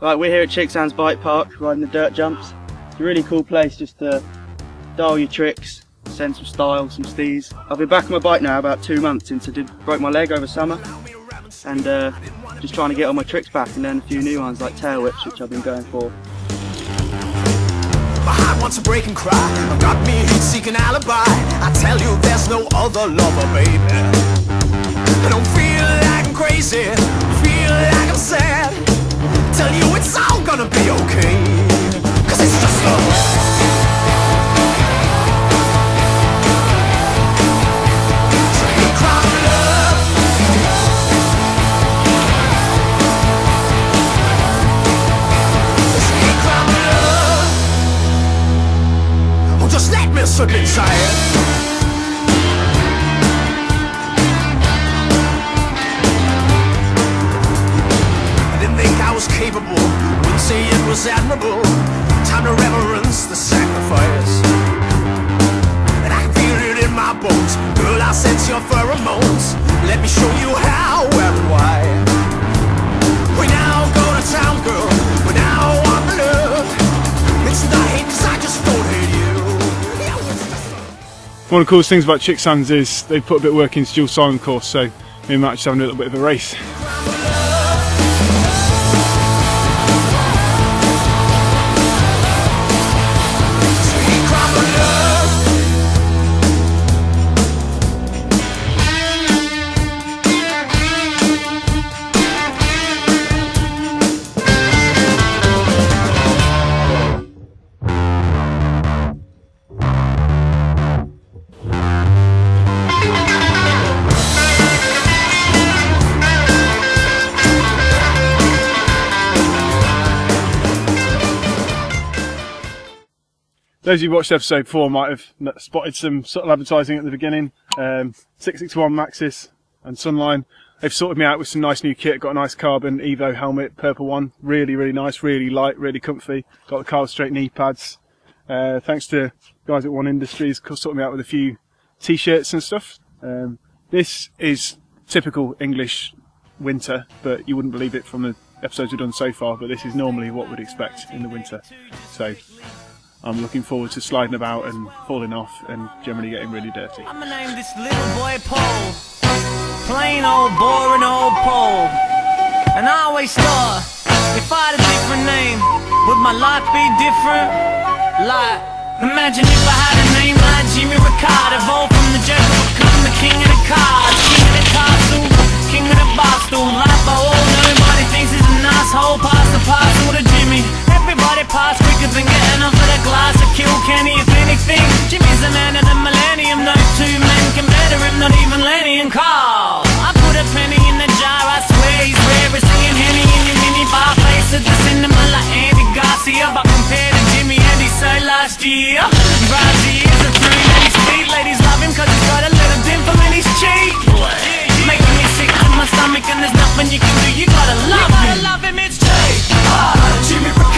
Right, we're here at Chicksands Bike Park riding the dirt jumps. It's a really cool place just to dial your tricks, send some style, some steez. I've been back on my bike now about 2 months since I broke my leg over summer, and just trying to get all my tricks back and learn a few new ones like tail whips, which I've been going for. My heart wants to break and cry. I've got me heat-seeking alibi. I tell you there's no other lover, baby. I don't feel like I'm crazy, feel like I'm sad. Tell you it's all gonna be okay, 'cause it's just love. So you cry love. So you cry love. Oh, just let me slip inside. Capable, wouldn't say it was admirable. Time to reverence the sacrifice, and I feel it in my bones. Girl, I sense your pheromones. Let me show you how, where and why. We now go to town, girl. We now want love. It's not hate, 'cause I just don't hate you. One of the coolest things about Chicksands is they put a bit of work into dual silent course, so me and Matt just having a little bit of a race. Those who watched episode 4 might have spotted some subtle advertising at the beginning. 661 Maxis and Sunline. They've sorted me out with some nice new kit. Got a nice carbon Evo helmet, purple one. Really, really nice, really light, really comfy. Got the Carl Straight knee pads. Thanks to guys at One Industries, sorted me out with a few t-shirts and stuff. This is typical English winter, but you wouldn't believe it from the episodes we've done so far, but this is normally what we'd expect in the winter. So I'm looking forward to sliding about and falling off and generally getting really dirty. I'm gonna name this little boy Paul. Plain old boring old Paul. And I always thought, if I had a different name, would my life be different? Like, imagine if I had a name like Jimmy Ricard, evolved from the joker, become the king of the cards, king of the castle, king of the bar stool. Life I all know, nobody thinks it's a nice hole. Pass the parcel to Jimmy. Everybody pass quicker than getting off of the glass to kill Kenny. If anything, Jimmy's the man of the millennium. No two men can better him, not even Lenny and Carl. I put a penny in the jar, I swear he's rare as seeing Henny in your mini bar face at the cinema like Andy Garcia. But compared to Jimmy and he so last year, Brazzy is a 380 speed. Ladies love him 'cause he's got a little dimple in his cheek, making me sick to my stomach, and there's nothing you can do. You gotta love him. It's J. Jimmy.